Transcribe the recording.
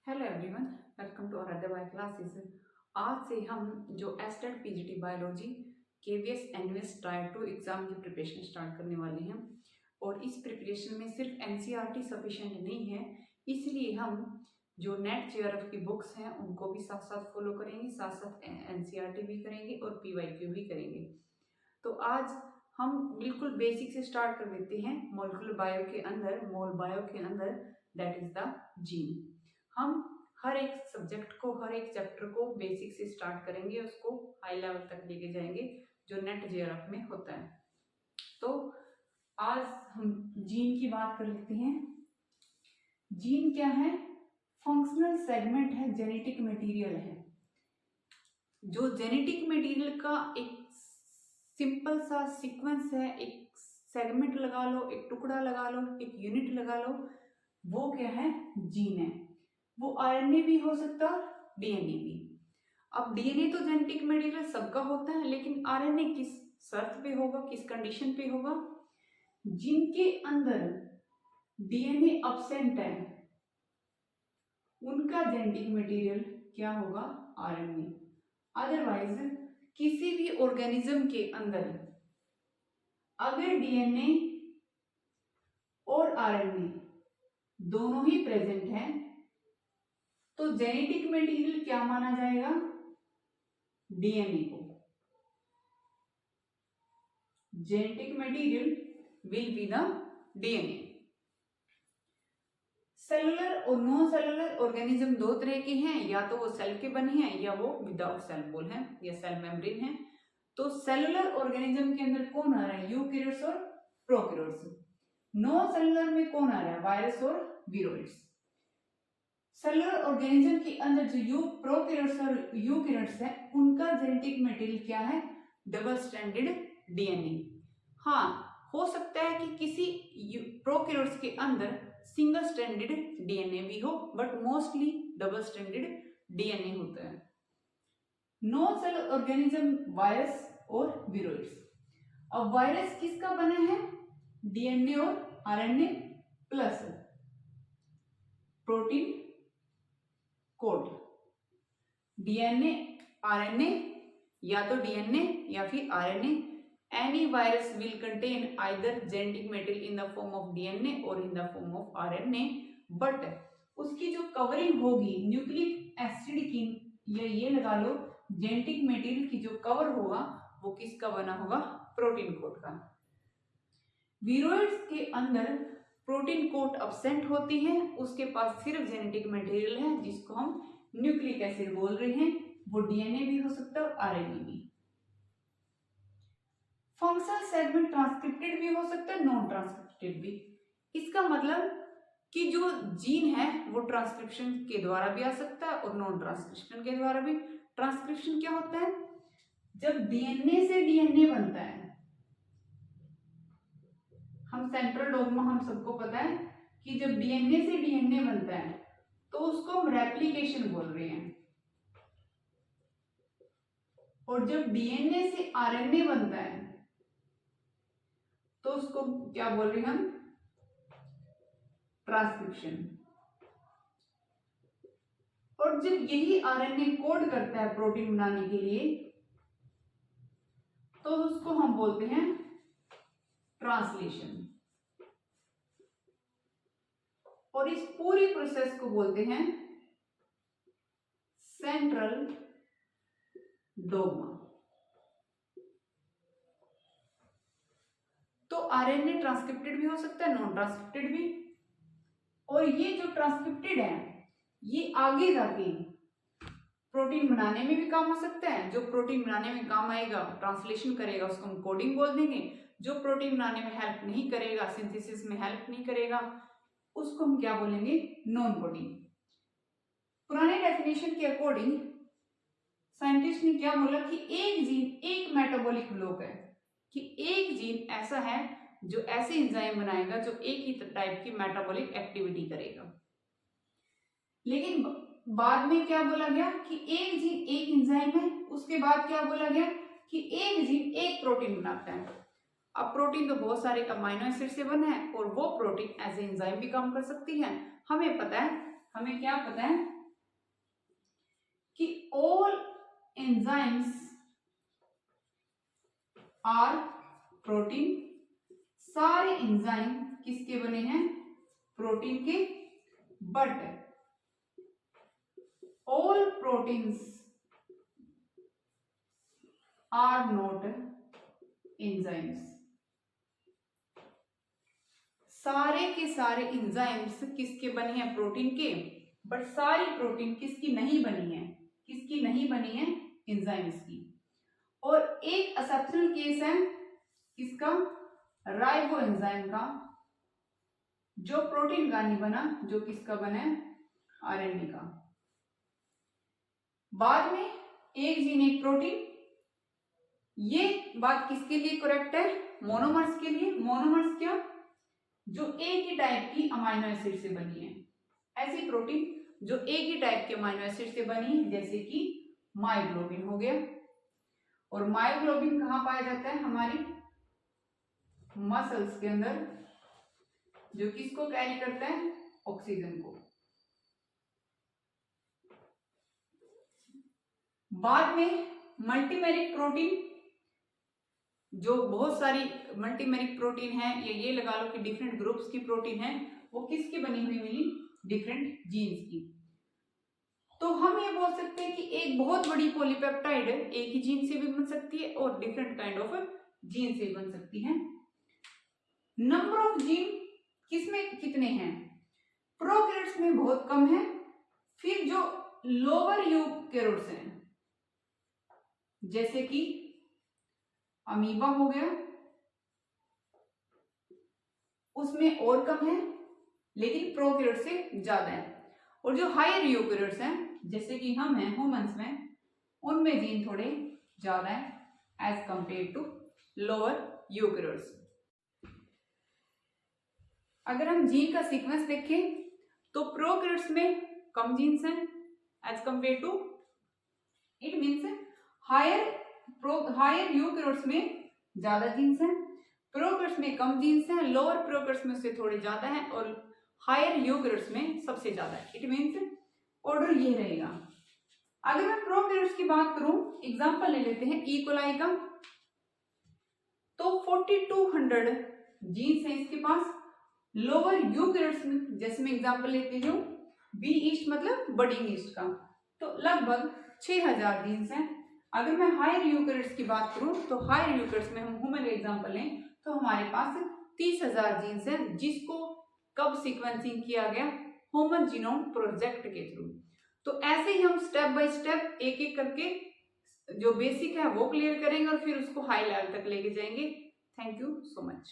Hello everyone, welcome to Aaradhya bio classes. आज से हम जो state PGT biology KVS NVS tier 2 exam की प्रिपरेशन स्टार्ट करने वाले हैं। और इस प्रिपरेशन में सिर्फ एनसीईआरटी सफिशिएंट नहीं है, इसलिए हम जो नेट जेआरएफ की बुक्स हैं उनको भी साथ साथ फॉलो करेंगे, साथ साथ एनसीईआरटी भी करेंगे और पीवाईक्यू भी करेंगे। तो आज हम बिल्कुल बेसिक से स्टार्ट कर देते हैं। मॉलिक्यूलर बायो के अंदर, मोल बायो के अंदर, दैट इज द जीन। हम हर एक सब्जेक्ट को, हर एक चैप्टर को बेसिक से स्टार्ट करेंगे, उसको हाई लेवल तक लेके जाएंगे जो नेट जेआरएफ में होता है। तो आज हम जीन की बात कर लेते हैं। जीन क्या है? फंक्शनल सेगमेंट है, जेनेटिक मटेरियल है। जो जेनेटिक मटेरियल का एक सिंपल सा सीक्वेंस है, एक सेगमेंट लगा लो, एक टुकड़ा लगा लो, एक यूनिट लगा लो, वो क्या है? जीन है। वो आरएनए भी हो सकता है, डीएनए भी। अब डीएनए तो जेनेटिक मटेरियल सबका होता है, लेकिन आरएनए किस शर्त पे होगा, किस कंडीशन पे होगा? जिनके अंदर डीएनए एब्सेंट है उनका जेनेटिक मटेरियल क्या होगा? आरएनए। अदरवाइज किसी भी ऑर्गेनिज्म के अंदर अगर डीएनए और आरएनए दोनों ही प्रेजेंट है तो जेनेटिक मटेरियल क्या माना जाएगा? डीएनए को। Genetic material will be the DNA. Cellular और नो सेलुलर ऑर्गेनिज्म दो तरह के हैं, या तो वो सेल के बने हैं या वो विदाउट सेल वॉल है या सेल मेम्ब्रेन है। तो सेलुलर ऑर्गेनिज्म के अंदर कौन आ रहा है? यूकैरियोट्स और प्रोकैरियोट्स। नो सेलुलर में कौन आ रहा है? वायरस और वीरोइड्स। सेलुलर ऑर्गेनिज्म के अंदर जो प्रोकैरियोट्स और यूकैरियोट्स है उनका जेनेटिक मटेरियल क्या है? Double stranded DNA. हाँ, हो सकता है कि किसी प्रोकैरियोट्स के अंदर सिंगल स्ट्रैंडेड डीएनए भी हो, but mostly double stranded DNA होता है। नो सेल ऑर्गेनिज्म वायरस और वीरोइड्स। अब वायरस किसका बना है? डीएनए और RNA plus protein code. DNA RNA, या तो डीएनए या फिर RNA. Any virus will contain either genetic material in the form of DNA और in the form of RNA, but उसकी जो कवरिंग होगी न्यूक्लिक एसिड की, या ये लगा लो जेनेटिक मटेरियल की जो कवर होगा वो किसका बना होगा? प्रोटीन कोड का। वीरोइड्स के अंदर प्रोटीन कोट एब्सेंट होती है, उसके पास सिर्फ जेनेटिक मटेरियल है जिसको हम न्यूक्लिक एसिड बोल रहे हैं। वो डीएनए भी हो सकता है और आरएनए भी। फंक्शनल सेगमेंट ट्रांसक्रिप्टेड भी हो सकता है, नॉन ट्रांसक्रिप्टेड भी। इसका मतलब कि जो जीन है वो ट्रांसक्रिप्शन के द्वारा भी आ सकता है और नॉन ट्रांसक्रिप्शन के द्वारा भी। ट्रांसक्रिप्शन क्या होता है? जब डीएनए से डीएनए बनता है, हम सेंट्रल डोग्मा हम सबको पता है कि जब डीएनए से डीएनए बनता है तो उसको हम रेप्लिकेशन बोल रहे हैं, और जब डीएनए से आरएनए बनता है तो उसको क्या बोल रहे हैं हम? ट्रांसक्रिप्शन। और जब यही आरएनए कोड करता है प्रोटीन बनाने के लिए तो उसको हम बोलते हैं ट्रांसलेशन। और इस पूरी प्रोसेस को बोलते हैं सेंट्रल डोग्मा। तो आरएनए ट्रांसक्रिप्टेड भी हो सकता है, नॉन ट्रांसक्रिप्टेड भी। और ये जो ट्रांसक्रिप्टेड है ये आगे जाके प्रोटीन बनाने में भी काम आ सकता है। जो प्रोटीन बनाने में काम आएगा, ट्रांसलेशन करेगा, उसको हम कोडिंग बोल देंगे। जो प्रोटीन बनाने में हेल्प नहीं करेगा, सिंथेसिस में हेल्प नहीं करेगा, उसको हम क्या बोलेंगे? Non coding. पुराने डेफिनेशन के अकॉर्डिंग साइंटिस्ट ने क्या बोला कि एक जीन एक मेटाबॉलिक ब्लॉक है, कि एक जीन ऐसा है जो ऐसे एंजाइम बनाएगा जो एक ही टाइप की मेटाबॉलिक एक्टिविटी करेगा। लेकिन बाद में क्या बोला गया कि एक जीन एक एंजाइम है। उसके बाद क्या बोला गया कि एक जीन एक प्रोटीन बनाता है। अब प्रोटीन तो बहुत सारे अमाइनो एसिड से बना है और वो प्रोटीन एज ए एंजाइम भी काम कर सकती है। हमें पता है, हमें क्या पता है कि ऑल एंजाइम्स आर प्रोटीन, सारे एंजाइम किसके बने हैं? प्रोटीन के। But all proteins are not enzymes. सारे के सारे एंजाइम्स किसके बने हैं? प्रोटीन के। बट सारी प्रोटीन किसकी नहीं बनी है? किसकी नहीं बनी है? एंजाइम्स की। और एक एक्सेप्शनल केस है किसका? राइबो एंजाइम का, जो प्रोटीन का नहीं बना, जो किसका बना है? आरएनए का। बाद में एक जीन एक प्रोटीन, ये बात किसके लिए करेक्ट है? मोनोमर्स के लिए। मोनोमर्स क्या? जो एक ही टाइप की अमाइनो एसिड से बनी है। ऐसी प्रोटीन जो एक ही टाइप के अमाइनो एसिड से बनी है, जैसे कि मायोग्लोबिन हो गया। और मायोग्लोबिन कहाँ पाया जाता है? हमारी मसल्स के अंदर, जो किसको कैरी करता है? ऑक्सीजन को। बाद में मल्टीमेरिक प्रोटीन, जो बहुत सारी मल्टीमेरिक प्रोटीन है, ये लगा लो कि डिफरेंट ग्रुप्स की प्रोटीन है, वो किसकी बनी हुई मिली? डिफरेंट जीन्स की। तो हम ये बोल सकते हैं कि एक बहुत बड़ी पॉलीपेप्टाइड एक ही जीन से भी बन सकती है और डिफरेंट काइंड ऑफ जीन से बन सकती है। नंबर ऑफ जीन किसमें कितने हैं? प्रोकैरियोट्स में बहुत कम है। फिर जो लोअर यूकैरियोट्स हैं, जैसे कि अमीबा हो गया, उसमें और कम है, लेकिन प्रोकैरियोट से ज्यादा है। और जो हायर यूकैरियोट्स हैं, जैसे कि हम हैं ह्यूमंस में, उनमें जीन थोड़े ज्यादा है as compare to lower eukaryotes. अगर हम जीन का सीक्वेंस देखें तो प्रोकैरियोट्स में कम जीन्स हैं as compare to, it means higher eukaryotes में ज्यादा जीन्स हैं, प्रोकैरियोट्स में कम जीन्स हैं, लोअर प्रोकैरियोट्स में से थोड़े ज्यादा हैं और हायर यूकैरियोट्स में सबसे ज्यादा है। इट मीन्स ऑर्डर ये रहेगा। अगर मैं प्रोकैरियोट्स की बात करूं, एग्जांपल ले लेते हैं ई कोलाई का, तो 4200 जीन्स हैं इसके पास। लोअर यूकैरियोट्स में, जैसे मैं एग्जांपल लेती हूँ बी ईस्ट मतलब बडिंग ईस्ट का, तो लगभग 6000 जीन्स हैं। अगर मैं हायर यूकैरियोट्स की बात करूं तो हायर यूकैरियोट्स में हम ह्यूमन एग्जांपल लें तो हमारे पास 30,000 जीन्स हैं, जिसको कब सीक्वेंसिंग किया गया? ह्यूमन जीनोम प्रोजेक्ट के थ्रू। तो ऐसे ही हम स्टेप बाय स्टेप एक एक करके जो बेसिक है वो क्लियर करेंगे और फिर उसको हाई लेवल तक लेके जाएंगे। Thank you so much.